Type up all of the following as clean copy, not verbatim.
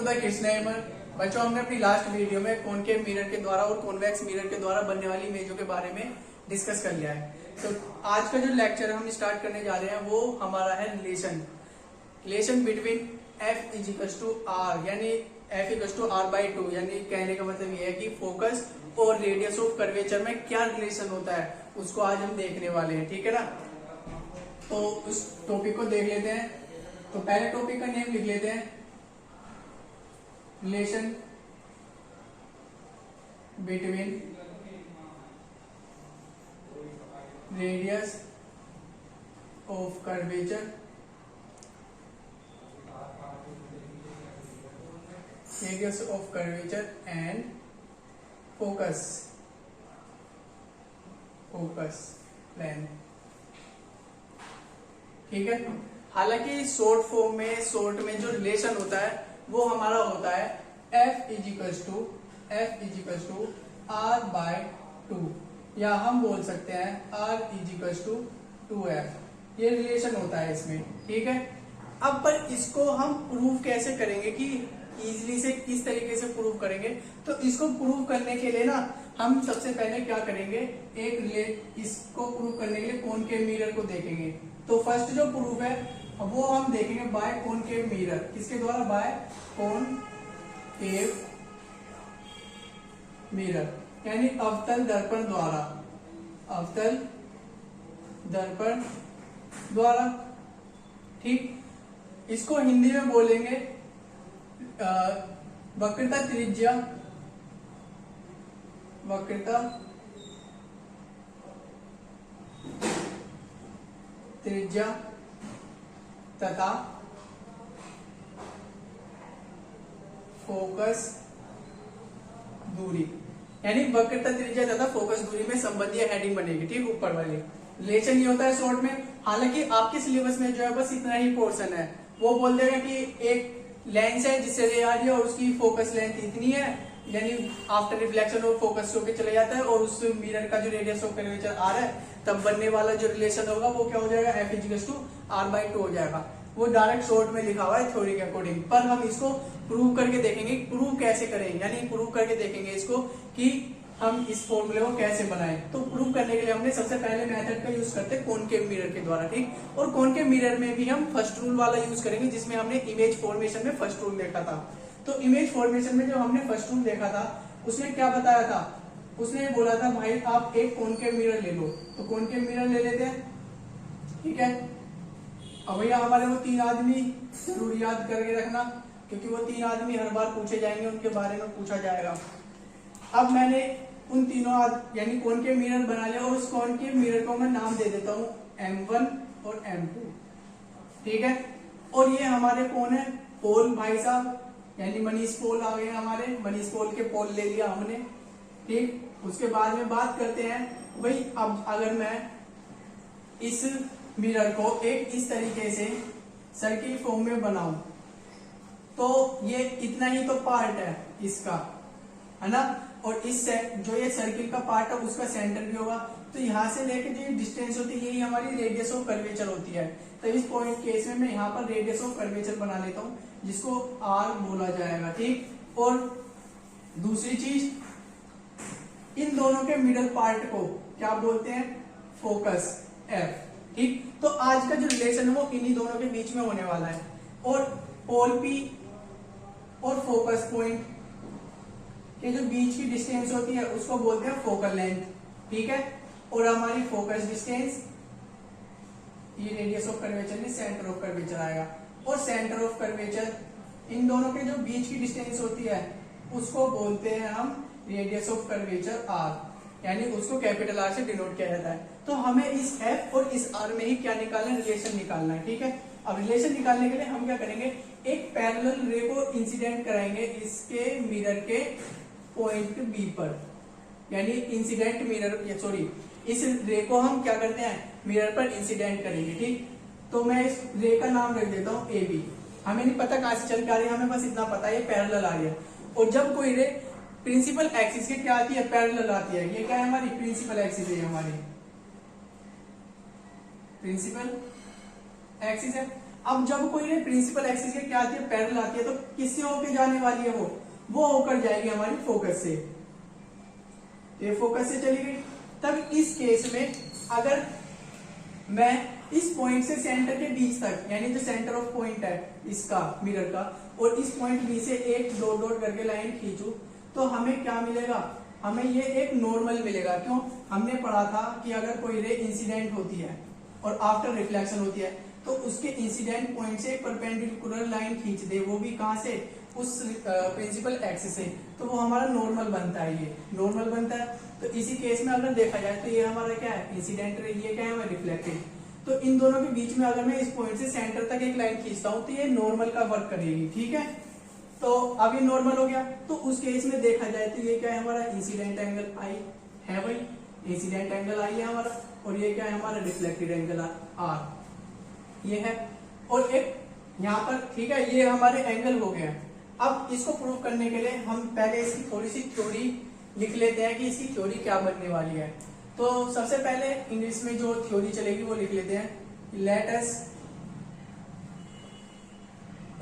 To the Krishna. बच्चों, हमने अपनी लास्ट वीडियो में कॉनकेव मिरर के द्वारा और कॉन्वेक्स मिरर के द्वारा बनने वाली इमेजों के बारे में डिस्कस कर लिया है। तो आज का जो लेक्चर हम स्टार्ट करने जा रहे हैं वो हमारा है relation between F is to R, यानी F इक्वल टू R/2, यानी कहने का मतलब ये है कि फोकस और रेडियस ऑफ कर्वेचर में क्या रिलेशन होता है उसको आज हम देखने वाले हैं। ठीक है ना, तो उस टॉपिक को देख लेते हैं। तो पहले टॉपिक का नेम लिख लेते हैं, relation between radius of curvature and focus length. ठीक है, हालांकि शॉर्ट में जो रिलेशन होता है वो हमारा होता है F इज टू R/2, या हम बोल सकते हैं R इज टू 2F। ये रिलेशन होता है इसमें। ठीक है, अब पर इसको हम प्रूव कैसे करेंगे कि इजीली से किस तरीके से प्रूव करेंगे। तो इसको प्रूव करने के लिए ना हम सबसे पहले क्या करेंगे, इसको प्रूव करने के लिए कॉनकेव मिरर को देखेंगे। तो फर्स्ट जो प्रूफ है वो हम देखेंगे बाय कॉनकेव मिरर। किसके द्वारा? बाय कॉनकेव मिरर, यानी अवतल दर्पण द्वारा। ठीक, इसको हिंदी में बोलेंगे वक्रता त्रिज्या तथा फोकस दूरी, यानी वक्रता त्रिज्या तथा फोकस दूरी में संबंधी हेडिंग बनेगी। ठीक, ऊपर वाली रिलेशन ये होता है शॉर्ट में। हालांकि आपके सिलेबस में जो है बस इतना ही पोर्शन है। वो बोल देगा कि एक लेंस है जिससे रे आ रही है और उसकी फोकस लेंथ इतनी है, यानी आफ्टर रिफ्लेक्शन और फोकस होकर चले जाता है, और उस मिरर का जो रेडियस ऑफ कर्वेचर आ रहा है तब बनने वाला जो रिलेशन होगा वो क्या हो जाएगा, F इज टू R/2 हो जाएगा। वो डायरेक्ट शॉर्ट में लिखा हुआ है थ्योरी के अकॉर्डिंग। पर हम इसको प्रूव करके देखेंगे। प्रूव कैसे करेंगे, यानी प्रूव करके देखेंगे इसको कि हम इस फॉर्मूले को कैसे बनाएं। तो प्रूव करने के लिए हमने सबसे पहले मेथड का यूज करते हैं कॉनकेव मिरर के द्वारा। ठीक, और कॉनकेव मिरर में भी हम फर्स्ट रूल वाला यूज करेंगे जिसमें हमने इमेज फॉर्मेशन में फर्स्ट रूल देखा था। तो इमेज फॉर्मेशन में जो हमने फर्स्ट रूल देखा था उसने क्या बताया था, उसने बोला था भाई आप एक कॉनकेव मिरर ले लो। तो कॉनकेव मिरर ले लेते हैं। ठीक है, अब भैया हमारे वो 3 आदमी जरूर याद करके रखना, क्योंकि वो 3 आदमी हर बार पूछे जाएंगे, उनके बारे में पूछा जाएगा। अब मैंने उन तीनों यानी कॉनकेव मिरर बना लिया, और उस कॉनकेव मिरर को मैं नाम दे देता हूं M1 और M2। ठीक है, और ये हमारे कौन है, पोल भाई साहब, यानी मनीष पोल आ गए हमारे। मनीष पोल के पोल ले लिया हमने। ठीक, उसके बाद में बात करते हैं भाई, अब अगर मैं इस मिरर को एक इस तरीके से सर्किल फॉर्म में बनाऊं तो ये इतना ही तो पार्ट है इसका, है ना, और इससे जो ये सर्किल का पार्ट है उसका सेंटर भी होगा। तो यहाँ से लेके जो डिस्टेंस होती है यही हमारी रेडियस ऑफ कर्वेचर होती है। तो इस पॉइंट केस में मैं यहाँ पर रेडियस ऑफ कर्वेचर बना लेता हूँ जिसको R बोला जाएगा। ठीक, और दूसरी चीज, इन दोनों के मिडल पार्ट को क्या बोलते हैं, फोकस F। ठीक, तो आज का जो रिलेशन है वो इन्हीं दोनों के बीच में होने वाला है। और पोल P और फोकस पॉइंट के जो बीच की डिस्टेंस होती है उसको बोलते हैं फोकल लेंथ। ठीक है, और हमारी फोकस डिस्टेंस ये रेडियस ऑफ कर्वेचर में सेंटर ऑफ कर्वेचर आएगा, और सेंटर ऑफ कर्वेचर इन दोनों के जो बीच की डिस्टेंस होती है उसको बोलते हैं हम रेडियस ऑफ कर्वेचर R, यानी उसको कैपिटल R से डिनोट किया जाता है। तो हमें इस F और इस R में ही क्या निकालना है, रिलेशन निकालना है। ठीक है, अब रिलेशन निकालने के लिए हम क्या करेंगे, एक पैरेलल रे को इंसिडेंट कराएंगे इसके मिरर के पॉइंट B पर, यानी इंसिडेंट मिरर, सॉरी, इस रे को हम क्या करते हैं, मिरर पर इंसिडेंट करेंगे। ठीक, तो मैं इस रे का नाम रख देता हूं AB। हमें नहीं पता कहां से चल के आ रही है, हमें बस इतना पता है ये पैरेलल आ रही है। और जब कोई रे प्रिंसिपल एक्सिस के क्या आती है, पैरेलल आती है, ये क्या है हमारी प्रिंसिपल एक्सिस है, हमारी प्रिंसिपल एक्सिस है। अब जब कोई रे प्रिंसिपल एक्सिस के क्या आती है, पैरेलल आती है, तो किससे होके जाने वाली है वो होकर जाएगी हमारी फोकस से। ये फोकस से चली गई। तब इस केस में अगर मैं इस पॉइंट से सेंटर के बीच तक, यानी जो सेंटर ऑफ पॉइंट है इसका मिरर का, और इस पॉइंट बी से एक डॉट डॉट करके लाइन खींचू, तो हमें क्या मिलेगा, हमें ये एक नॉर्मल मिलेगा। क्यों, हमने पढ़ा था कि अगर कोई रे इंसिडेंट होती है और आफ्टर रिफ्लेक्शन होती है, तो उसके इंसिडेंट पॉइंट से एक परपेंडिकुलर लाइन खींच दे, वो भी कहां से, उस प्रिंसिपल एक्सिस से, तो वो हमारा नॉर्मल बनता है, ये नॉर्मल बनता है। तो इसी केस में अगर देखा जाए तो ये हमारा क्या है, इंसिडेंट रे, ये क्या है, रिफ्लेक्टेड। तो इन दोनों के बीच में अगर मैं इस पॉइंट से सेंटर तक एक लाइन खींचता हूं, तो ये नॉर्मल का वर्क करेगी, ठीक है। तो अब ये नॉर्मल हो गया। तो उस केस में देखा जाए तो ये क्या है, हमारा इंसिडेंट एंगल आई है भाई, इंसिडेंट एंगल आई है हमारा, और ये क्या है, हमारा रिफ्लेक्टेड एंगल आर, ये है। और एक यहाँ पर, ठीक है, ये हमारे एंगल हो गया। अब इसको प्रूव करने के लिए हम पहले इसकी थोड़ी सी थ्योरी लिख लेते हैं कि इसकी थ्योरी क्या बनने वाली है। तो सबसे पहले इंग्लिश में जो थ्योरी चलेगी वो लिख लेते हैं। Let us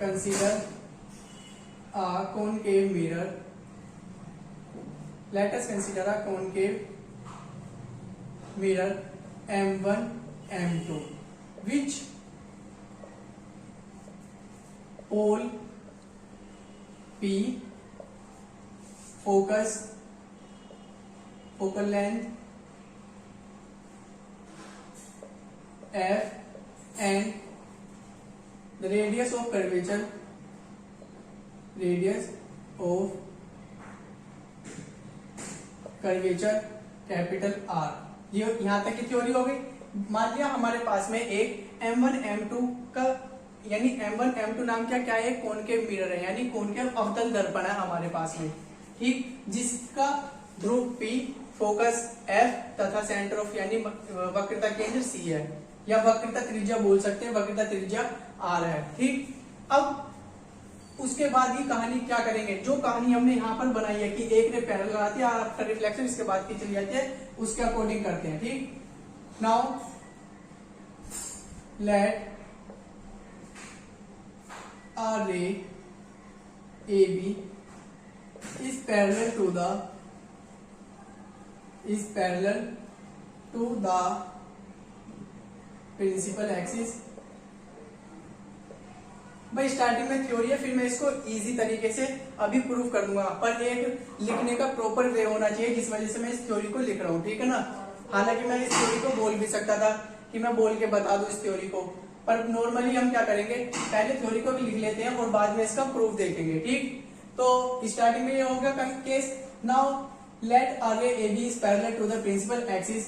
consider a concave mirror, let us consider a concave mirror M1 M2 which pole P, focus, focal length F and the radius of curvature, radius of curvature capital R। ये यहां तक की theory हो गई। मान लिया हमारे पास में एक M1 M2 का, यानी M1 M2 नाम क्या है, कॉनकेव मिरर है, यानी कॉनकेव अवतल दर्पण है हमारे पास में, ठीक, जिसका ध्रुव P, फोकस F तथा सेंटर ऑफ यानी वक्रता केंद्र C है, या वक्रता त्रिज्या बोल सकते हैं, वक्रता त्रिज्या R है, ठीक। अब उसके बाद ये कहानी क्या करेंगे, जो कहानी हमने यहाँ पर बनाई है कि एक रे पैरेलल आती है और आफ्टर रिफ्लेक्शन इसके बाद की चली जाती है, उसके अकॉर्डिंग करते हैं, ठीक। Now let a ray AB is parallel to the principal axis. भाई स्टार्टिंग में थ्योरी है, फिर मैं इसको इजी तरीके से अभी प्रूव कर दूंगा, पर एक लिखने का प्रॉपर वे होना चाहिए, जिस वजह से मैं इस थ्योरी को लिख रहा हूँ, ठीक है ना। हालांकि मैं इस थ्योरी को बोल भी सकता था कि मैं बोल के बता दूं इस थ्योरी को, पर नॉर्मली हम क्या करेंगे, पहले थ्योरी को लिख लेते हैं और बाद में इसका प्रूफ देखेंगे, ठीक। तो स्टार्टिंग में ये हो गया case. Now let a ray AB is parallel to the principal axis।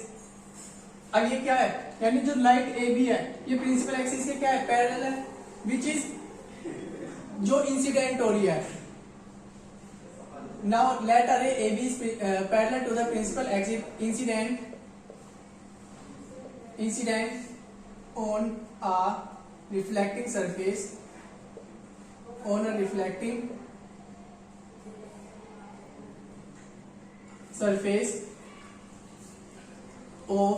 अब ये क्या है, यानी जो लाइट AB है ये प्रिंसिपल एक्सिस के क्या है, पैरेलल है, विच इज जो इंसिडेंट हो रही है। Now let a ray AB is parallel to the principal axis incident on a reflecting surface, on a reflecting surface of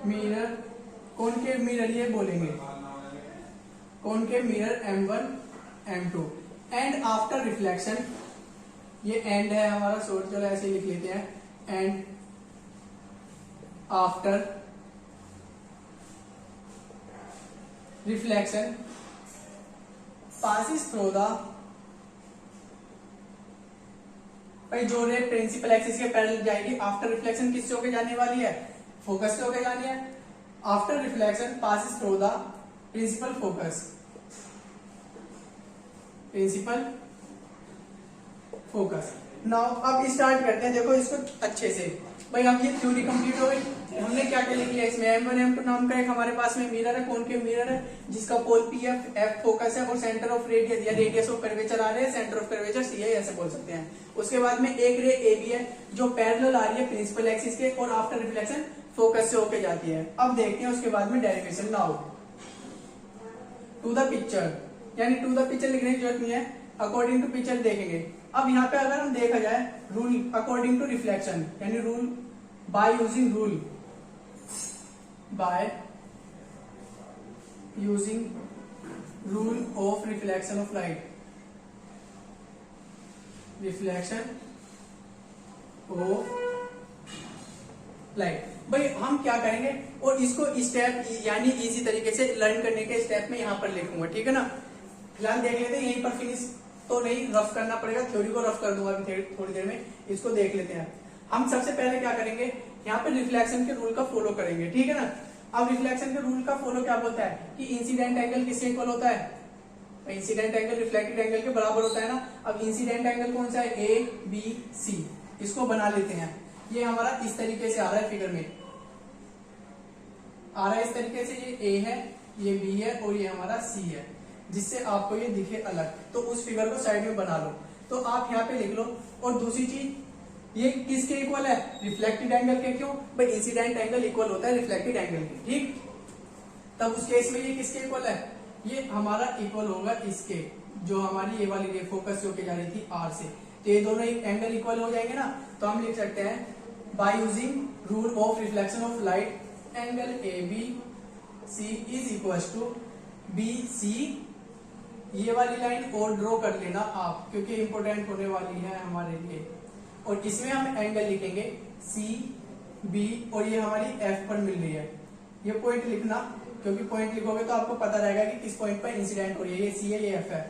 mirror, concave mirror ये बोलेंगे, concave mirror M1 M2 and after reflection, ये and है हमारा short, चलो ऐसे लिख लेते हैं, and after reflection passes through the, भाई जो रे प्रिंसिपल एक्सिस के पैरेलल जाएगी, आफ्टर रिफ्लेक्शन किससे होके जाने वाली है, फोकस से होके जानी है। After reflection passes through the principal focus, principal focus. Now अब स्टार्ट करते हैं, देखो इसको अच्छे से। भाई अब ये थ्योरी कंप्लीट हो गई। हमने क्या क्या लिख लिया इसमें, M1 M2 नाम का एक हमारे पास में मिरर है, कॉनकेव मिरर है, जिसका पोल P F फोकस है और सेंटर ऑफ रेडियस या रेडियस ऑफ कर्वेचर आ रहे हैं, सेंटर ऑफ कर्वेचर C है, ऐसे बोल सकते हैं। उसके बाद में एक रे AB है जो पैरेलल आ रही है प्रिंसिपल एक्सिस के और आफ्टर रिफ्लेक्शन फोकस से होके जाती है। अब देखते हैं उसके बाद में derivation. Now to the picture, यानी टू द पिक्चर लिखने की जरूरत नहीं है, अकॉर्डिंग टू पिक्चर देखेंगे। अब यहाँ पे अगर हम देखा जाए रूल अकॉर्डिंग टू रिफ्लेक्शन, यानी rule by using rule, bye using rule of reflection of light, reflection of light. भाई हम क्या करेंगे और इसको स्टेप यानी इजी तरीके से लर्न करने के स्टेप में यहाँ पर लिखूंगा, ठीक है ना। फिलहाल देख लेते हैं यहीं पर, फिनिश तो नहीं, रफ करना पड़ेगा, थ्योरी को रफ कर दूंगा अभी थोड़ी देर में। इसको देख लेते हैं। हम सबसे पहले क्या करेंगे, यहाँ पे रिफ्लेक्शन के रूल का फॉलो करेंगे, ठीक है ना। अब रिफ्लेक्शन के रूल का फॉलो क्या बोलता है कि इंसिडेंट एंगल किसके इक्वल होता है, इंसिडेंट एंगल रिफ्लेक्टेड एंगल के बराबर होता है ना। अब इंसिडेंट एंगल कौन सा है, ए बी सी, इसको बना लेते हैं। ये हमारा इस तरीके से आ रहा है, फिगर में आ रहा है इस तरीके से, ये ए है, ये बी है और ये हमारा सी है, जिससे आपको ये दिखे अलग। तो उस फिगर को साइड में बना लो। तो आप यहाँ पे लिख लो। और दूसरी चीज, ये किसके इक्वल है, रिफ्लेक्टेड एंगल के। क्यों भाई, इंसिडेंट एंगल इक्वल होता है रिफ्लेक्टेड एंगल के, ठीक। तब उस केस में ये किसके इक्वल है, ये हमारा इक्वल होगा इसके, जो हमारी ये वाली रे फोकस होके जा रही थी आर से। तो ये दोनों एंगल इक्वल हो जाएंगे ना। तो हम लिख सकते हैं by using rule of reflection of light, angle A B C is equal to B C. ये वाली लाइन और ड्रॉ कर लेना आप, क्योंकि इंपोर्टेंट होने वाली है हमारे लिए। और इसमें हम एंगल लिखेंगे सी बी, और ये हमारी एफ पर मिल रही है। ये पॉइंट लिखना, क्योंकि पॉइंट लिखोगे तो आपको पता रहेगा कि किस पॉइंट पर इंसिडेंट हो रही है। ये सी है, ये एफ है।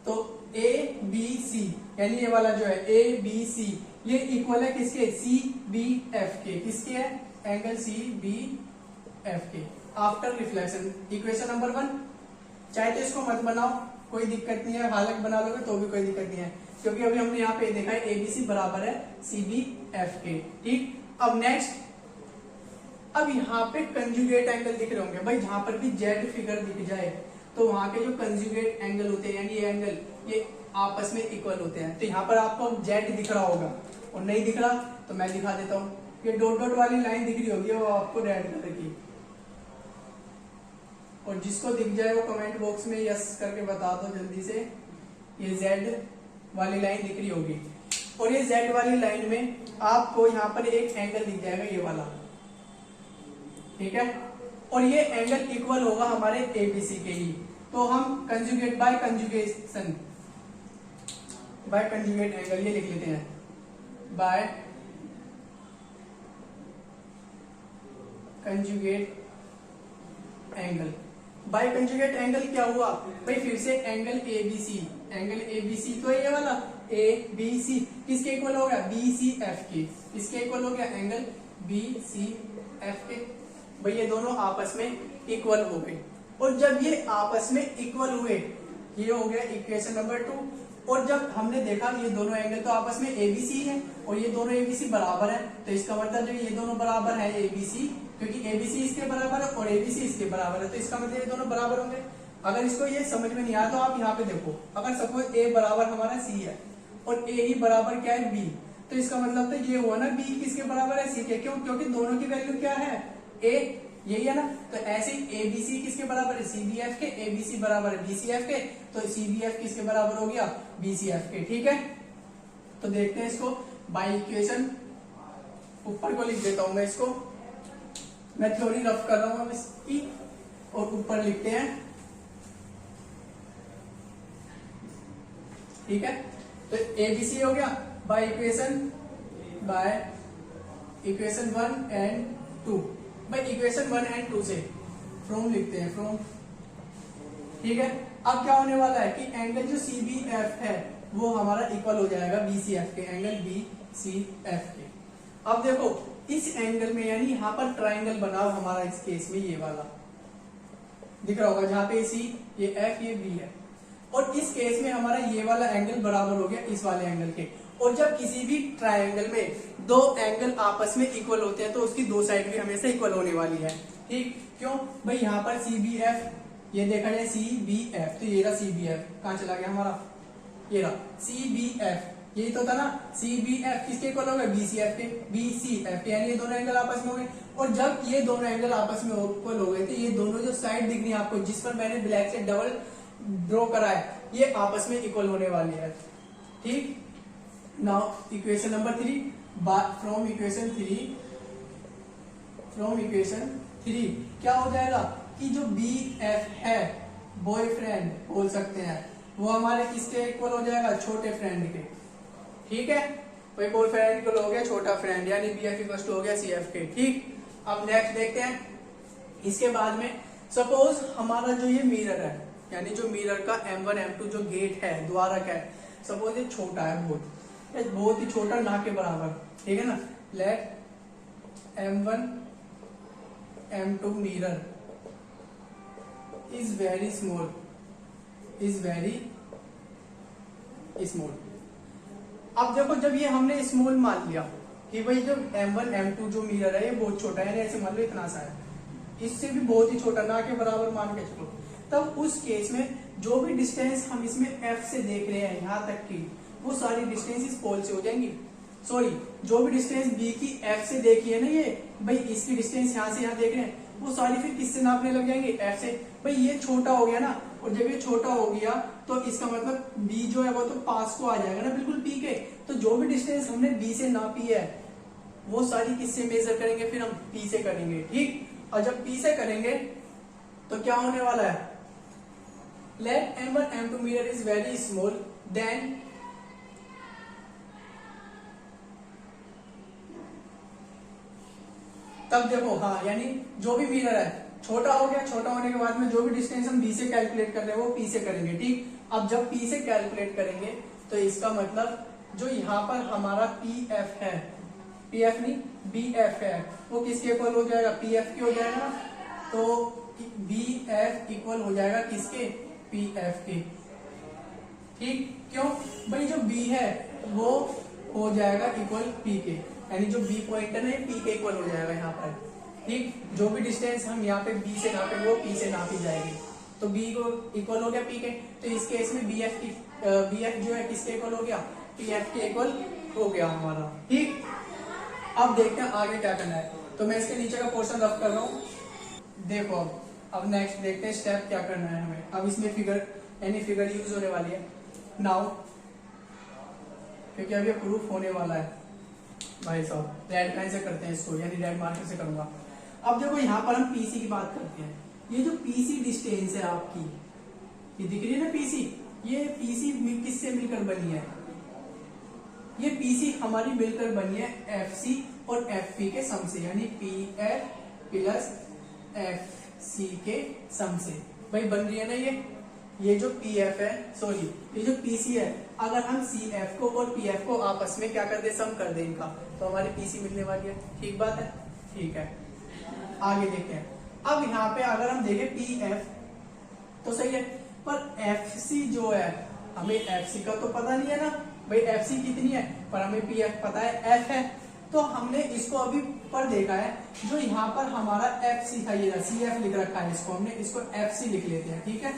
तो ए बी सी यानी ये वाला जो है ए बी सी, ये इक्वल है किसके, सी बी एफ के। किसके है, एंगल सी बी एफ के आफ्टर रिफ्लेक्शन। Equation number 1। चाहे तो इसको मत बनाओ, कोई दिक्कत नहीं है, हालांकि बना लोगे तो भी कोई दिक्कत नहीं है, क्योंकि अभी हमने यहाँ पे देखा है एबीसी बराबर है सी बी एफ के, ठीक। अब नेक्स्ट, अब यहाँ पे कंजुगेट एंगल दिख रहे होंगे भाई, जहां पर भी जेड फिगर दिख जाए तो वहां के जो कंजुगेट एंगल होते हैं, यानी ये एंगल, ये आपस में इक्वल होते हैं। तो यहाँ पर आपको जेड दिख रहा होगा, और नहीं दिख रहा तो मैं दिखा देता हूँ। ये डॉट डॉट वाली लाइन दिख रही होगी, वो आपको रेड कलर की, और जिसको दिख जाए वो कमेंट बॉक्स में यस करके बता दो जल्दी से। ये जेड वाली लाइन दिख रही होगी, और ये जेड वाली लाइन में आपको यहाँ पर एक एंगल दिख जाएगा, ये वाला, ठीक है। और ये एंगल इक्वल होगा हमारे एबीसी के ही। तो हम conjugate by conjugation, by conjugate angle ये लिख लेते हैं, by conjugate angle. By conjugate angle क्या हुआ भाई, फिर से एंगल एबीसी, एंगल एबीसी तो ये वाला ए बी सी किसके इक्वल हो गया, बी सी एफ के। किसके इक्वल हो गया, एंगल बी सी एफ के। भाई ये दोनों आपस में इक्वल हो गए। और जब ये आपस में इक्वल हुए, ये हो गया इक्वेशन नंबर 2। और जब हमने देखा ये दोनों एंगल तो आपस में एबीसी है, और ये दोनों एबीसी बराबर है, तो इसका मतलब जो ये दोनों बराबर है एबीसी, क्योंकि एबीसी इसके बराबर है और एबीसी इसके बराबर है, तो इसका मतलब ये दोनों बराबर होंगे। अगर इसको ये समझ में नहीं आया तो आप यहाँ पे देखो, अगर सपोज ए बराबर हमारा सी है और ए ही बराबर क्या है बी, तो इसका मतलब तो ये हुआ ना बी किसके बराबर है, सी के। क्यों, क्योंकि दोनों की वैल्यू क्या है, ए, यही है ना। तो ऐसे ही एबीसी किसके बराबर है, सीबीएफ के। एबीसी बराबर है बीसीएफ के, तो सीबीएफ किसके बराबर हो गया, बीसीएफ के, ठीक है। तो देखते हैं इसको बाय इक्वेशन। ऊपर को लिख देता हूं मैं इसको, मैं थ्योरी रफ कर रहा हूं इसकी, और ऊपर लिखते हैं, ठीक है। तो एबीसी हो गया by equation, by equation 1 and 2। भाई इक्वेशन 1 एंड 2 से फ्रॉम लिखते हैं, फ्रॉम, ठीक है। अब क्या होने वाला है कि एंगल जो सी बी एफ है वो हमारा इक्वल हो जाएगा बी सी एफ के, एंगल बी सी एफ के। अब देखो इस एंगल में, यानी यहाँ पर ट्राइंगल बना हुआ हमारा, इस केस में ये वाला दिख रहा होगा, जहां पे सी, ये एफ, ये बी है। और इस केस में हमारा ये वाला एंगल बराबर हो गया इस वाले एंगल के। और जब किसी भी ट्रायंगल में दो एंगल आपस में इक्वल होते हैं तो उसकी दो साइड भी हमेशा इक्वल होने वाली है, ठीक। क्यों भाई, यहाँ पर सी बी एफ, ये देखा जाए सी बी एफ, तो ये रहा सी बी एफ, कहाँ चला गया हमारा, ये रहा सी बी एफ, यही तो था ना। सी बी एफ किसके इक्वल हो गए, बी सी एफ के, बी सी एफ के, यानी ये दोनों एंगल आपस में हो गए। और जब ये दोनों एंगल आपस में इक्वल हो गए थे, ये दोनों जो साइड दिख रही है आपको, जिस पर मैंने ब्लैक से डबल ड्रॉ करा है, ये आपस में इक्वल होने वाली है, ठीक। Now equation number 3, from equation 3 क्या हो जाएगा, कि जो बी एफ है, बॉयफ्रेंड बोल सकते हैं, वो हमारे किसके इक्वल हो जाएगा, छोटे फ्रेंड के। ठीक है, भाई बॉयफ्रेंड इक्वल हो गया छोटा फ्रेंड, यानी बी एफ इक्वल हो गया सी एफ के। ठीक, अब नेक्स्ट देखते हैं। इसके बाद में सपोज हमारा जो ये मिरर है, यानी जो मिरर का M1 M2 जो गेट है, द्वारक है, सपोज ये छोटा है, बहुत ही छोटा, ना के बराबर। ठीक है ना, let M1 M2 mirror is very small, is very small. अब देखो, जब ये हमने स्मॉल मान लिया कि भाई जो M1 M2 जो मिरर है ये बहुत छोटा है, ऐसे मान लो इतना सा है, इससे भी बहुत ही छोटा, ना के बराबर मान के चलो, तब उस केस में जो भी डिस्टेंस हम इसमें F से देख रहे हैं यहाँ तक की, वो सारी डिस्टेंस इस पोल से हो जाएंगी। सॉरी, जो भी डिस्टेंस B की F से देखी है ना, ये भाई इसकी डिस्टेंस यहाँ से यहाँ देख रहे हैं, वो सारी फिर किससे नापने लग जाएंगे, F से। भाई ये छोटा हो गया ना, और जब ये छोटा हो गया तो इसका मतलब B जो है वो तो पास को आ जाएगा ना बिल्कुल P के। तो जो भी डिस्टेंस हमने B से नापी है वो सारी किससे मेजर करेंगे, फिर हम P से करेंगे। ठीक, और जब P से करेंगे तो क्या होने वाला है, let M1 M2 mirror is very small, then तब देखो, हाँ, यानी जो भी मिरर है छोटा हो गया, छोटा होने के बाद में जो भी डिस्टेंस हम B से कैलकुलेट कर रहे हैं वो P से करेंगे। ठीक, अब जब P से कैलकुलेट करेंगे तो इसका मतलब जो यहाँ पर हमारा PF है, PF नहीं BF है, वो किसके इक्वल हो जाएगा, PF के हो जाएगा। तो BF इक्वल हो जाएगा किसके, PF के। ठीक, क्यों भाई, जो B है वो हो जाएगा इक्वल P के, यानी जो B पॉइंट है ना ये P के इक्वल हो जाएगा यहाँ पर। ठीक, जो भी डिस्टेंस हम यहाँ पे B से नापे वो P से नापी जाएगी, तो B को इक्वल हो गया P के। तो इस केस में BF जो है किसके इक्वल हो गया, PF के इक्वल हो गया हमारा। ठीक, अब देखते हैं आगे क्या करना है। तो मैं इसके नीचे का पोर्शन रफ कर रहा हूँ। देखो, अब नेक्स्ट देखते हैं स्टेप क्या करना है हमें। अब इसमें फिगर यानी फिगर यूज होने वाली है नाउ, क्योंकि अब ये प्रूफ होने वाला है। भाई साहब रेड पेन से करते हैं इसको, यानी रेड मार्कर से करूंगा। अब देखो, यहाँ पर हम पीसी की बात करते हैं। ये जो पीसी डिस्टेंस है आपकी, ये दिख रही है ना पीसी, ये पीसी किससे मिलकर बनी है, ये पीसी हमारी मिलकर बनी है एफसी और एफपी के सम से, यानी पीएफ प्लस एफसी के सम से। भाई बन रही है ना ये जो पीएफ है, सॉरी ये जो पीसी है, अगर हम सीएफ को और पीएफ को आपस में क्या कर दे, सम कर दे इनका, तो हमारी पीसी मिलने वाली है। ठीक बात है, ठीक है, आगे देखते हैं। अब यहाँ पे अगर हम देखें पीएफ तो सही है, पर एफसी जो है, हमें एफसी का तो पता नहीं है ना भाई, एफसी कितनी है, पर हमें पीएफ पता है एफ है। तो हमने इसको अभी पर देखा है, जो यहाँ पर हमारा एफसी था, ये सीएफ लिख रखा है, इसको हमने इसको एफसी लिख लेते हैं। ठीक है,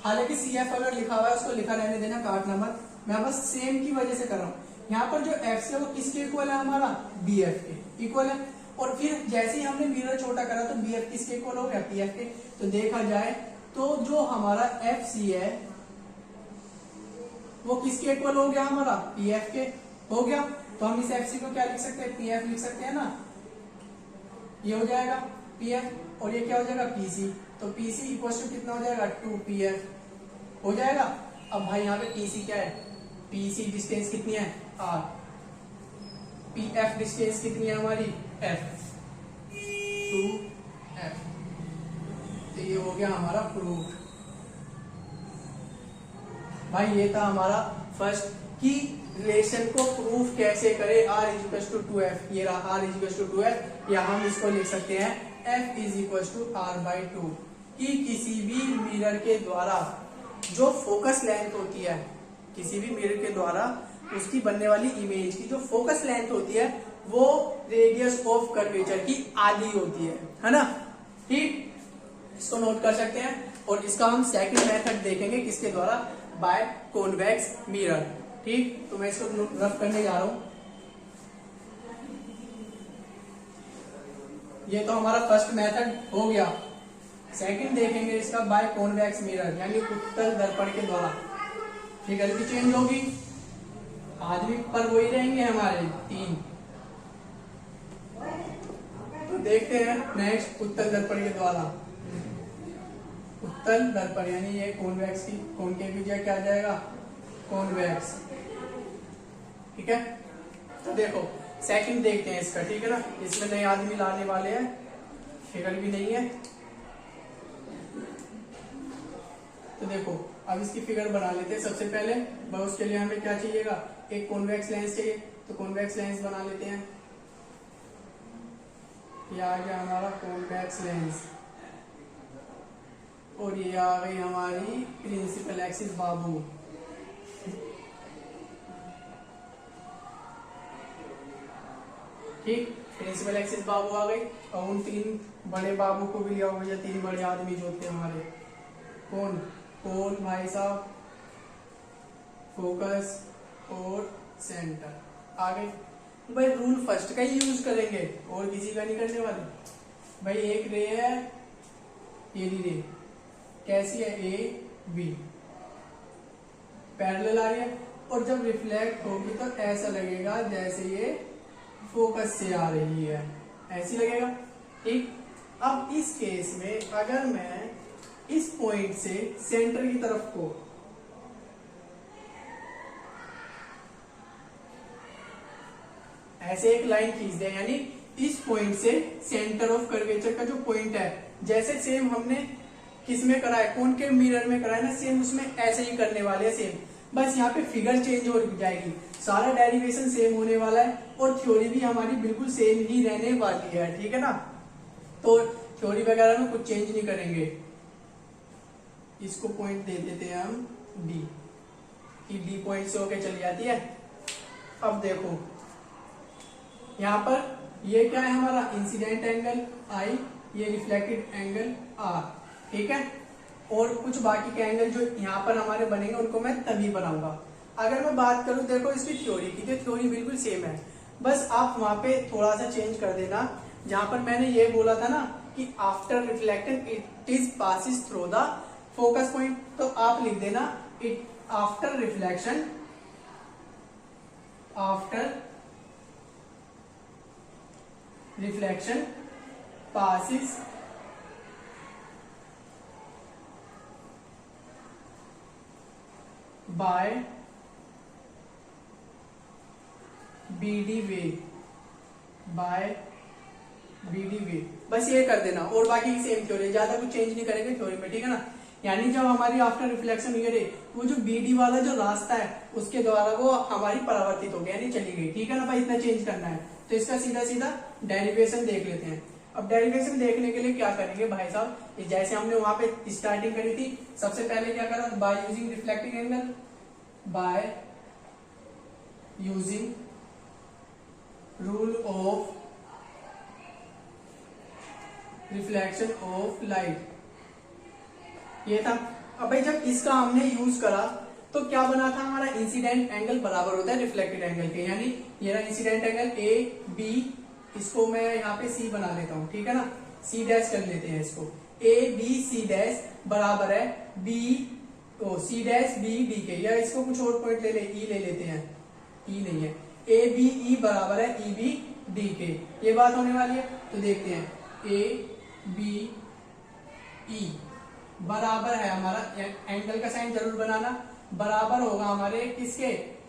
हालांकि सीएफ अगर लिखा हुआ है उसको लिखा रहने देना, काटना मत, मैं बस सेम की वजह से कर रहा हूँ। यहाँ पर जो एफसी है वो किसके इक्वल है, हमारा बीएफ के इक्वल है। और फिर जैसे ही हमने मिरर छोटा करा तो बीएफ किसके इक्वल हो गया, पीएफ के। तो देखा जाए तो जो हमारा एफसी है वो किसके इक्वल हो गया, हमारा पीएफ के हो गया। तो हम इस एफसी को क्या लिख सकते हैं, पीएफ लिख सकते हैं ना, ये हो जाएगा पीएफ, और ये क्या हो जाएगा पीसी। तो पीसी इक्वल टू कितना हो जाएगा, 2pf हो जाएगा। अब भाई यहाँ पे पीसी क्या है, पीसी डिस्टेंस कितनी है, आर, पीएफ डिस्टेंस कितनी है हमारी, एफ, 2f। तो ये हो गया हमारा प्रूफ। भाई ये था हमारा फर्स्ट कि रिलेशन को प्रूफ कैसे करें, r इज टू 2f, ये रहा r इज टू 2f, या हम इसको लिख सकते हैं f is equal to r/2, कि किसी भी मिरर के द्वारा जो फोकस लेंथ होती है, किसी भी मिरर के द्वारा उसकी बनने वाली इमेज की जो फोकस लेंथ होती है वो रेडियस ऑफ कर्वेचर की आधी होती है ना। ठीक, इसको नोट कर सकते हैं। और इसका हम सेकंड मेथड देखेंगे किसके द्वारा, बाय कॉन्वेक्स मिरर। ठीक, तो मैं इसको रफ करने जा रहा हूं। ये तो हमारा फर्स्ट मेथड हो गया। सेकंड देखेंगे इसका बाय कॉन्वेक्स मिरर, यानी उत्तल दर्पण के द्वारा। फिगर भी चेंज होगी, आदमी पर वही रहेंगे हमारे 3। तो देखते हैं नेक्स्ट उत्तल दर्पण के द्वारा। उत्तल दर्पण, यानी ये कॉन्वेक्स की कॉनकेव की जगह क्या आ जाएगा, कॉन्वेक्स। ठीक है, तो देखो सेकंड देखते हैं इसका। ठीक है ना, इसमें नए आदमी लाने वाले हैं, फिगर भी नहीं है। तो देखो अब इसकी फिगर बना लेते हैं। सबसे पहले उसके लिए हमें क्या चाहिएगा, एक कॉन्वेक्स लेंस चाहिए। तो कॉन्वेक्स लेंस बना लेते हैं। ये आ गया हमारा कॉन्वेक्स लेंस, और ये आ गई हमारी प्रिंसिपल एक्सिस बाबू। ठीक, प्रिंसिपल एक्सिस बाबू आ गई। और उन तीन बड़े बाबू को भी लिया हुआ, या तीन बड़े आदमी जो थे हमारे, कौन कौन भाई साहब, फोकस और सेंटर आ गए। भाई रूल फर्स्ट का ही यूज करेंगे, और किसी का नहीं करने वाले। भाई एक रे है, ये रे कैसी है, ए बी पैरेलल आ रही है, और जब रिफ्लेक्ट होगी तो ऐसा लगेगा जैसे ये फोकस से आ रही है, ऐसी लगेगा। ठीक, अब इस केस में अगर मैं इस पॉइंट से सेंटर की तरफ को ऐसे एक लाइन खींच दे, यानी इस पॉइंट से सेंटर ऑफ कर्वेचर का जो पॉइंट है, जैसे सेम हमने किसमें करा है, कॉनकेव मिरर में करा है ना, सेम उसमें ऐसे ही करने वाले हैं सेम। बस यहाँ पे फिगर चेंज हो जाएगी, सारा डेरिवेशन सेम होने वाला है, और थ्योरी भी हमारी बिल्कुल सेम ही रहने वाली है। ठीक है ना, तो थ्योरी वगैरह में कुछ चेंज नहीं करेंगे। इसको पॉइंट दे देते हैं हम डी, कि डी पॉइंट से होके चली जाती है। अब देखो यहाँ पर ये क्या है हमारा, इंसिडेंट एंगल आई, ये रिफ्लेक्टेड एंगल आर। ठीक है, और कुछ बाकी के एंगल जो यहाँ पर हमारे बनेंगे उनको मैं तभी बनाऊंगा। अगर मैं बात करूं देखो इसकी थ्योरी की, तो थ्योरी बिल्कुल सेम है, बस आप वहां पे थोड़ा सा चेंज कर देना। जहां पर मैंने ये बोला था ना कि after reflection it is passes through the focus point, तो आप लिख देना it after reflection, after reflection passes by BD way, by BD way, बस ये कर देना। और बाकी सेम थ्योरी, ज्यादा कुछ चेंज नहीं करेंगे थ्योरी में। ठीक है ना, यानी जब हमारी आफ्टर रिफ्लेक्शन हुई है, वो जो बीडी वाला जो रास्ता है उसके द्वारा वो हमारी परावर्तित हो गया, यानी चली गई। ठीक है ना भाई, इतना चेंज करना है। तो इसका सीधा सीधा डेरिवेशन देख लेते हैं। अब डेरिवेशन देखने के लिए क्या करेंगे भाई साहब, जैसे हमने वहां पे स्टार्टिंग करी थी, सबसे पहले क्या करा, by using reflecting angle, bye using rule of reflection of light, ये था। अब भाई जब इसका हमने यूज करा तो क्या बना था, हमारा इंसिडेंट एंगल बराबर होता है रिफ्लेक्टेड एंगल के, यानी ये रहा इंसिडेंट एंगल ए बी, इसको मैं यहाँ पे सी बना लेता हूँ। ठीक है ना, सी डैश कर लेते हैं इसको, ए बी सी डैश बराबर है B O C dash B D के, या इसको कुछ और पॉइंट ले ले, ई ले लेते हैं, ई नहीं है, ए बी ई बराबर है ई बी डी के, ये बात होने वाली है। तो देखते हैं ए बी ई बराबर है हमारा, एंगल का साइन जरूर बनाना, बराबर होगा हमारे किसके,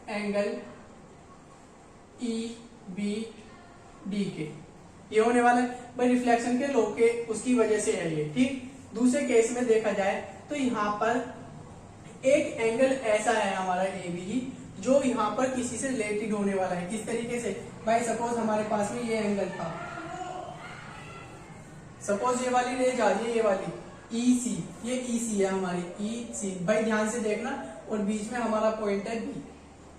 एंगल ई बी डी के, ये होने वाला है भाई रिफ्लेक्शन के लॉ के उसकी वजह से है ये। ठीक, दूसरे केस में देखा जाए तो यहाँ पर एक एंगल ऐसा है हमारा ए बी, जो यहाँ पर किसी से रिलेटेड होने वाला है। किस तरीके से भाई, सपोज हमारे पास में ये एंगल था, सपोज ये वाली रेंज आ रही है, ये वाली ई सी, ये ई सी है हमारी ई सी, भाई ध्यान से देखना, और बीच में हमारा पॉइंट है बी,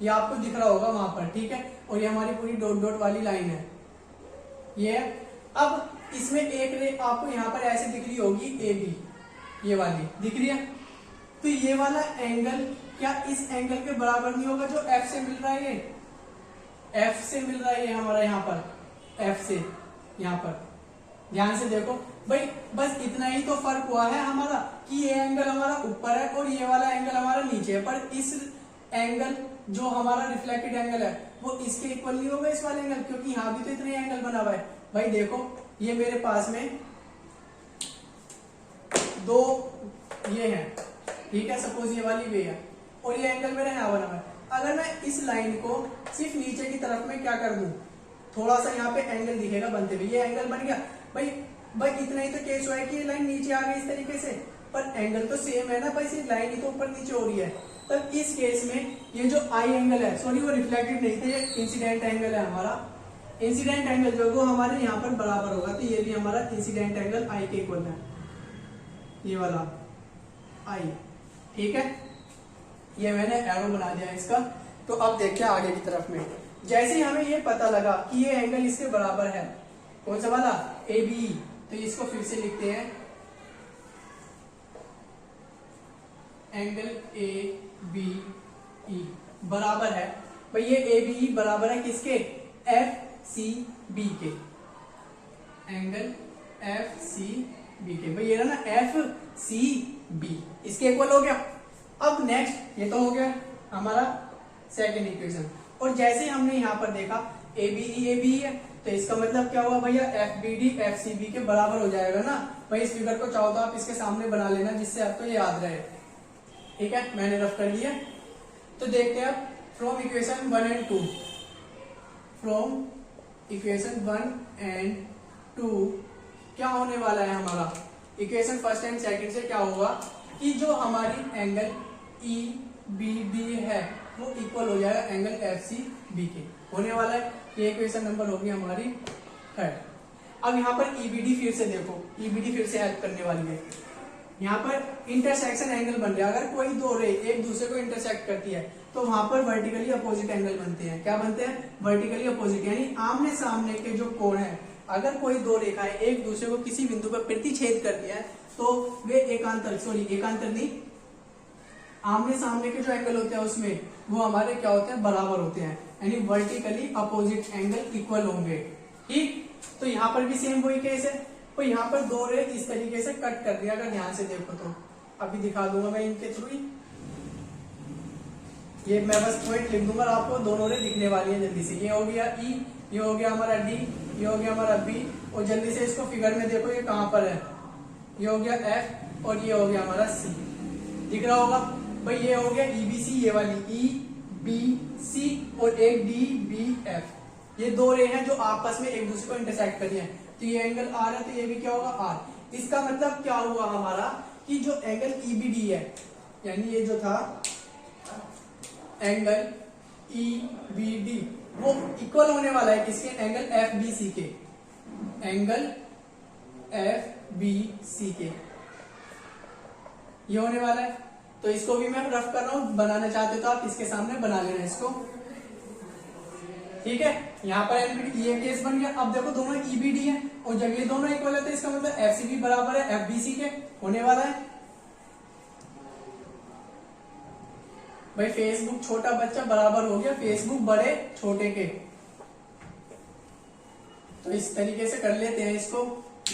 ये आपको दिख रहा होगा वहां पर। ठीक है, और ये हमारी पूरी डॉट डॉट वाली लाइन है ये। अब इसमें एक रे आपको यहाँ पर ऐसे दिख रही होगी ए बी, ये वाली दिख रही है, तो ये वाला एंगल क्या इस एंगल के बराबर नहीं होगा जो एफ से मिल रहा है, ये एफ से मिल रहा है, ये हमारा यहाँ पर एफ से, यहाँ पर ध्यान से देखो भाई, बस इतना ही तो फर्क हुआ है हमारा कि ये एंगल हमारा ऊपर है और ये वाला एंगल हमारा नीचे है, पर इस एंगल जो हमारा रिफ्लेक्टेड एंगल है वो इसके इक्वल नहीं होगा इस वाले एंगल, क्योंकि यहाँ भी तो इतने एंगल बना हुआ है। भाई देखो ये मेरे पास में दो ये है, ठीक है, सपोज ये वाली वे है और ये एंगल मेरा यहाँ बना हुआ है। अगर मैं इस लाइन को सिर्फ नीचे की तरफ में क्या कर दूं, थोड़ा सा यहाँ पे एंगल दिखेगा बनते हुए, ये एंगल बन गया भाई। इतना ही तो केस हुआ है कि ये लाइन नीचे आ गई इस तरीके से, पर एंगल तो सेम है ना भाई, सिर्फ लाइन ही तो ऊपर नीचे हो रही है। तब इस केस में ये जो आई एंगल है, सॉरी वो रिफ्लेक्टेड नहीं थे, ये इंसिडेंट एंगल है हमारा। इंसिडेंट एंगल जो वो हमारे यहाँ पर बराबर होगा, तो ये भी हमारा इंसिडेंट एंगल आई के इक्वल है, ये वाला आई, ठीक है। ये मैंने एरो बना दिया इसका। तो अब देखते हैं आगे की तरफ में, जैसे ही हमें ये पता लगा कि ये एंगल इसके बराबर है, कौन सा वाला, ए बी, तो इसको फिर से लिखते हैं एंगल ए बी ई बराबर है भाई, ये ए बी ई बराबर है किसके, एफ सी बी के, एंगल एफ सी बी के, भाई ये ना एफ सी बी, इसके इक्वल हो गया। अब नेक्स्ट ये तो हो गया हमारा सेकेंड इक्वेशन, और जैसे ही हमने यहाँ पर देखा ए बी है, तो इसका मतलब क्या हुआ भैया, F B D F C B के बराबर हो जाएगा ना भाई। इस फिगर को चाहो तो आप इसके सामने बना लेना, जिससे आपको ये याद रहे, ठीक है, मैंने रफ कर लिया। तो देखते हैं अब from equation 1 and 2, from equation 1 and 2 क्या होने वाला है हमारा, इक्वेशन फर्स्ट एंड सेकंड से क्या होगा कि जो हमारी एंगल ई बी डी है वो इक्वल हो जाएगा एंगल एफ सी बी के, होने वाला है। ये इक्वेशन नंबर होगी हमारी थर्ड। अब यहाँ पर ईबीडी फिर से देखो, ईबीडी फिर से हेल्प करने वाली है। यहाँ पर इंटरसेक्शन एंगल बन रहा है, अगर कोई दो रे एक दूसरे को इंटरसेक्ट करती है तो वहां पर वर्टिकली अपोजिट एंगल बनते हैं। क्या बनते हैं, वर्टिकली अपोजिट, यानी आमने सामने के जो कोण है, अगर कोई दो रेखाएं एक दूसरे को किसी बिंदु पर प्रतिच्छेद करती है तो वे एकांतर नहीं, आमने सामने के जो एंगल होते हैं उसमें वो हमारे क्या होते हैं, बराबर होते हैं, यानी वर्टिकली अपोजिट एंगल इक्वल होंगे, ठीक। तो यहाँ पर भी सेम वही केस है, तो यहाँ पर दो रे इस तरीके से कट कर दिया, अगर ध्यान से देखो तो अभी दिखा दूंगा मैं इनके थ्रू ही, ये मैं बस पॉइंट लिख दूंगा आपको, दोनों रे दिखने वाली है जल्दी से। ये हो गया ई, ये हो गया हमारा डी, ये हो गया हमारा बी, और जल्दी से इसको फिगर में देखो ये कहां पर है, ये हो गया एफ और ये हो गया हमारा सी, दिख रहा होगा भाई। ये हो गया ईबीसी, ये वाली ई बी सी और एक डी बी एफ, ये दो रे हैं जो आपस में एक दूसरे को इंटरसेक्ट कर रही हैं, तो ये एंगल आर है, तो ये भी क्या होगा आर। इसका मतलब क्या हुआ हमारा कि जो एंगल ईबीडी है, यानी ये जो था एंगल ईबीडी वो इक्वल होने वाला है किसके, एंगल एफ बी सी के, एंगल एफ बी सी के, ये होने वाला है। तो इसको भी मैं रफ कर रहा हूं, बनाना चाहते तो आप इसके सामने बना लेना इसको, ठीक है। यहाँ पर ये केस बन गया। अब देखो दोनों ईबीडी है, और जब ये दोनों इक्वल है तो इसका मतलब एफ सी बी बराबर है एफ बी सी के, होने वाला है भाई। फेसबुक छोटा बच्चा बराबर हो गया फेसबुक बड़े छोटे के, तो इस तरीके से कर लेते हैं इसको,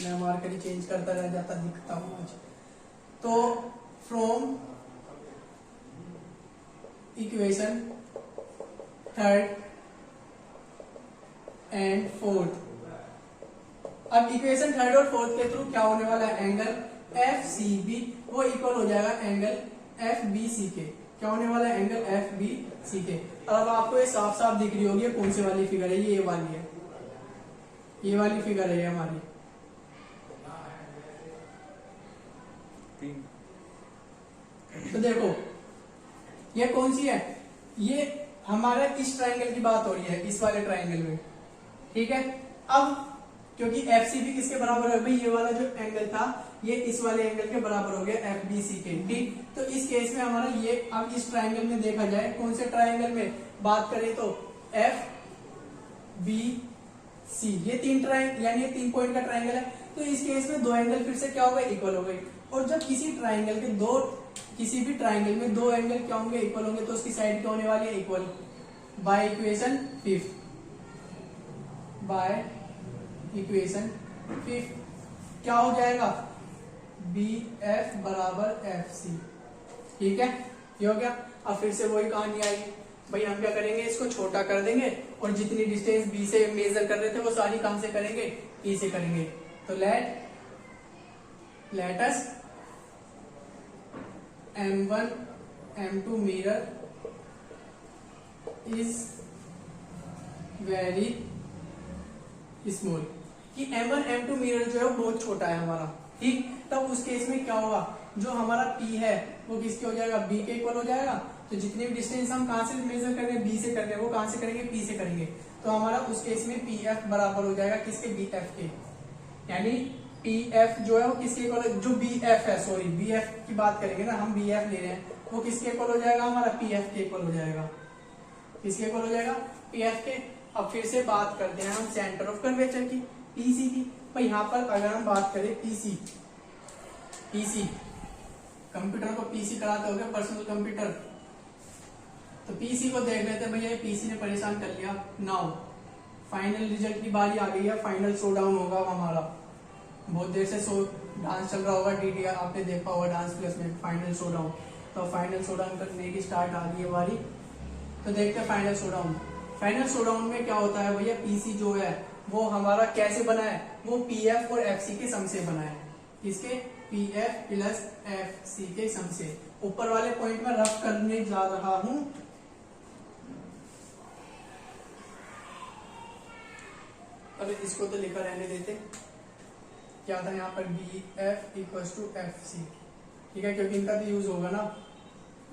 मैं मार्कर चेंज करता रह जाता दिखता हूं आज। तो from equation third and fourth, अब इक्वेशन थर्ड और फोर्थ के थ्रू क्या होने वाला है, एंगल एफ सी बी वो इक्वल हो जाएगा एंगल एफ बी सी के, क्या होने वाला है, एंगल एफ बी सी के। अब आपको ये साफ साफ दिख रही होगी कौन सी वाली फिगर है, ये वाली है, ये वाली फिगर है हमारी। तो देखो ये कौन सी है, ये हमारा इस ट्राइंगल की बात हो रही है, इस वाले ट्राइंगल में, ठीक है। अब क्योंकि एफ सी बी किसके बराबर है भाई, ये वाला जो एंगल था ये इस वाले एंगल के बराबर हो गया एफ बी सी के, ठीक। तो इस केस में हमारा ये, अब इस ट्राइंगल में देखा जाए, कौन से ट्राइंगल में बात करें तो एफ बी सी, ये तीन ट्राइंगल यानी ये 3 पॉइंट का ट्राइंगल है। तो इस केस में दो एंगल फिर से क्या हो गए, इक्वल हो गए। और जब किसी ट्राइंगल के दो, किसी भी ट्राइंगल में दो एंगल क्या होंगे, इक्वल होंगे, तो उसकी साइड क्या होने वाली है, equal. By equation fifth, by equation fifth क्या हो जाएगा, बी एफ बराबर एफ सी, ठीक है, ये हो गया। अब फिर से वही कहानी आएगी भाई, हम क्या करेंगे, इसको छोटा कर देंगे और जितनी डिस्टेंस बी से मेजर कर रहे थे वो सारी कहां से करेंगे, ई से करेंगे। तो let us M1 M2 mirror is very small, कि M1 M2 मिरर जो है बहुत छोटा है हमारा, ठीक। तब उस केस में क्या होगा, जो हमारा P है वो किसके हो जाएगा, B के इक्वल हो जाएगा। तो जितनी भी डिस्टेंस हम कहां से मेजर कर रहे हैं, B से कर रहे हैं, वो कहां से करेंगे, P से करेंगे। तो हमारा उस केस में PF बराबर हो जाएगा किसके, BF के। यानी PF जो है वो किसके इक्वल, जो BF है, सॉरी BF की बात करेंगे ना, हम BF ले रहे हैं, वो किसके इक्वल हो जाएगा, हमारा PF के इक्वल हो जाएगा। किसके इक्वल हो जाएगा, PF के। अब फिर से बात करते हैं हम सेंटर ऑफ कर्वेचर की, PC की। भाई यहाँ पर अगर हम बात करें PC कंप्यूटर को PC कराते हो गया, पर्सनल कंप्यूटर, तो PC को देख लेते हैं। भैया PC ने परेशान कर लिया। नाउ फाइनल रिजल्ट की बारी आ गई है, फाइनल शो डाउन होगा हमारा। बहुत देर से शो डांस चल रहा होगा, DDR आपने देखा होगा डांस प्लस में, फाइनल शो डाउन। तो फाइनल शो डाउन करने की स्टार्ट आ गई है बारी। तो देखते हैं final show down. Final show down में क्या होता है भैया, PC जो है वो हमारा कैसे बना है, वो PF और FC के सम से बना है। इसके PF प्लस FC के सम से। ऊपर वाले पॉइंट में रफ करने जा रहा हूं। अरे इसको तो लिखा रहने देते, क्या था यहाँ पर, BF इक्वल्स टू FC, ठीक है, क्योंकि इनका भी यूज होगा ना।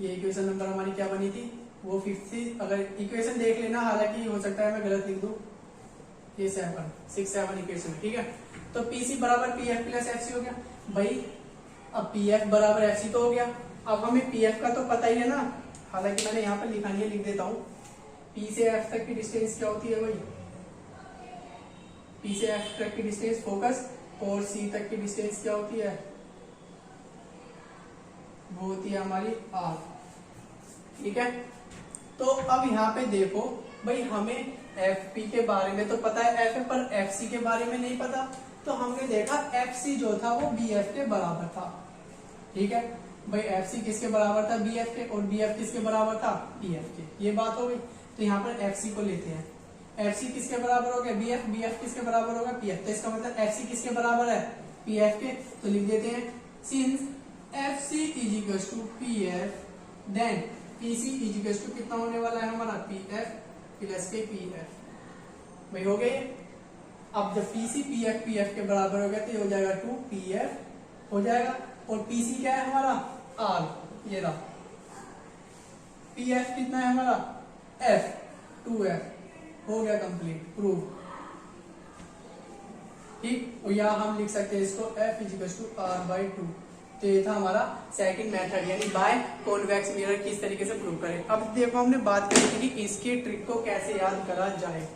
ये इक्वेशन नंबर हमारी क्या बनी थी, वो 5 थी। अगर इक्वेशन देख लेना, हालांकि हो सकता है मैं गलत लिख दूं, ये 6-7 इक्वेशन, ठीक है। तो PC बराबर PF प्लस FC हो गया भाई। अब PF बराबर FC तो हो गया। अब हमें PF का तो पता ही है ना, हालांकि मैंने यहाँ पर लिखा नहीं है, लिख देता हूँ। P से F तक की डिस्टेंस क्या होती है भाई, P से F तक की डिस्टेंस फोकस, और C तक की डिस्टेंस क्या होती है, वो होती है हमारी R, ठीक है। तो अब यहाँ पे देखो भाई, हमें FP के बारे में तो पता है, FF पर FC के बारे में नहीं पता। तो हमने देखा FC जो था वो BF के बराबर था, ठीक है भाई। FC किसके बराबर था, BF के, और BF किसके बराबर था, PF के। ये बात हो गई। तो यहाँ पर FC को लेते हैं। FC किसके बराबर हो गया, BF, BF किसके बराबर होगा, PF। तो इसका मतलब FC किसके बराबर है, PF के। तो लिख देते हैं, since FC is equal to PF, then PC is equal to कितना होने वाला है हमारा, PF प्लस के PF। भाई हो गए। अब जब PC PF के बराबर हो गया तो ये हो जाएगा 2PF हो जाएगा। और PC क्या है हमारा, R, ये रहा। PF कितना है हमारा, F, 2F हो गया कंप्लीट, प्रूव, ठीक। और यहाँ हम लिख सकते हैं इसको F is equal to R/2। तो ये था हमारा सेकंड मेथड, यानी बाय कॉन्वेक्स मिरर किस तरीके से प्रूव करें। अब देखो हमने बात करी थी कि इसके ट्रिक को कैसे याद करा जाए।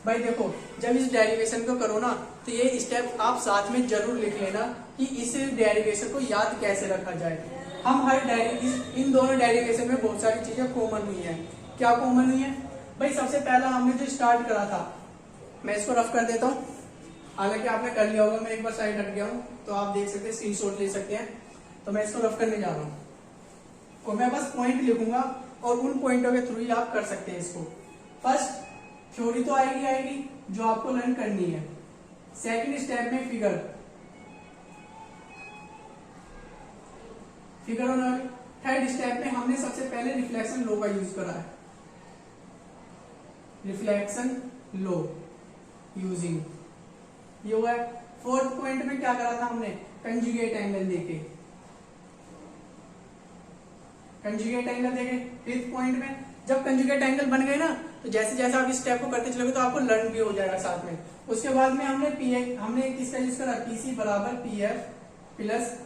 भाई देखो, जब इस डेरिवेशन को करो ना, तो ये स्टेप आप साथ में जरूर लिख लेना कि इस डेरिवेशन को याद कैसे रखा जाए। हम हर इन दोनों डेरिवेशन में बहुत सारी चीजें कॉमन हुई है। क्या कॉमन हुई है भाई, सबसे पहला हमने जो स्टार्ट करा था, मैं इसको रफ कर देता हूँ, हालांकि आपने कर लिया होगा, मैं एक बार साइड हट गया हूँ, तो आप देख सकते हैं, स्क्रीनशॉट ले सकते हैं। तो मैं इसको रफ करने जा रहा हूँ, और मैं बस पॉइंट लिखूंगा, और उन पॉइंटों के थ्रू ही आप कर सकते हैं इसको। फर्स्ट थ्योरी तो आएगी जो आपको लर्न करनी है। सेकंड स्टेप में फिगर होना है। थर्ड स्टेप में हमने सबसे पहले रिफ्लेक्शन लॉ का यूज करा है, रिफ्लेक्शन लॉ यूजिंग, ये हुआ है। फोर्थ पॉइंट में क्या करा था हमने, कंजुगेट एंगल देके, कंजुगेट एंगल देखे। फिफ्थ पॉइंट में जब कंजुगेट एंगल बन गए ना, तो जैसे जैसे आप इस स्टेप को करते चलोगे तो आपको लर्न भी हो जाएगा साथ में। उसके बाद में हमने किसका यूज करा, PC बराबर PF प्लस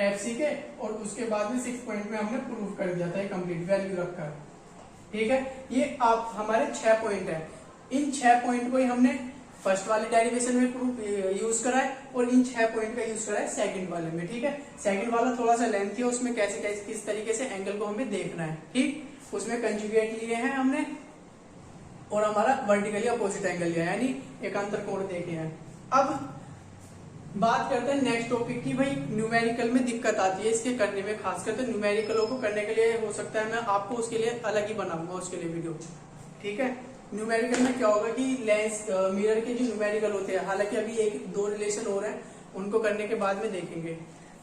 FC के, और उसके बाद में 6 पॉइंट में हमने प्रूव कर दिया था कंप्लीट वैल्यू रखकर, ठीक है। ये आप हमारे 6 पॉइंट है। इन 6 पॉइंट को ही हमने फर्स्ट वाले डेरिवेशन में यूज करा है, और इन 6 पॉइंट का यूज करा है सेकंड वाले में, ठीक है। सेकंड वाला थोड़ा सा लेंथी है, उसमें कैसे कैसे किस तरीके से एंगल को हमें देखना है, ठीक। उसमें कंजुगेट लिए हैं हमने, और हमारा वर्टिकली अपोजिट एंगल लिया, यानी एकांतर कोण देखे हैं। अब बात करते हैं नेक्स्ट टॉपिक की। भाई न्यूमेरिकल में दिक्कत आती है इसके करने में, खासकर तो न्यूमेरिकलों को करने के लिए हो सकता है मैं आपको उसके लिए अलग ही बनाऊंगा उसके लिए वीडियो, ठीक है। न्यूमेरिकल में क्या होगा कि लेंस मिरर के जो न्यूमेरिकल होते हैं, हालांकि अभी 1-2 रिलेशन हो रहे हैं, उनको करने के बाद में देखेंगे।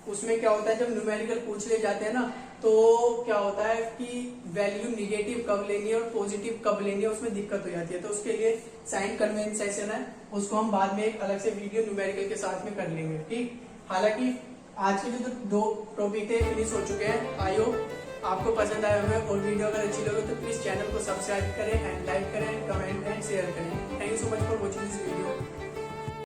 उसमें क्या होता है जब न्यूमेरिकल पूछ ले जाते हैं ना, तो क्या होता है कि वैल्यू निगेटिव कब लेनी है और पॉजिटिव कब लेनी है, उसमें दिक्कत हो जाती है। तो उसके लिए साइन कन्वेंसेशन है, उसको हम बाद में एक अलग से वीडियो न्यूमेरिकल के साथ में कर लेंगे, ठीक। हालांकि आज के जो 2 टॉपिक थे फिनिश हो चुके हैं। आई होप आपको पसंद आए होंगे, और वीडियो अगर अच्छी लगे तो प्लीज चैनल को सब्सक्राइब करें एंड लाइक करें, कमेंट एंड शेयर करें। Thank you so much for watching this video.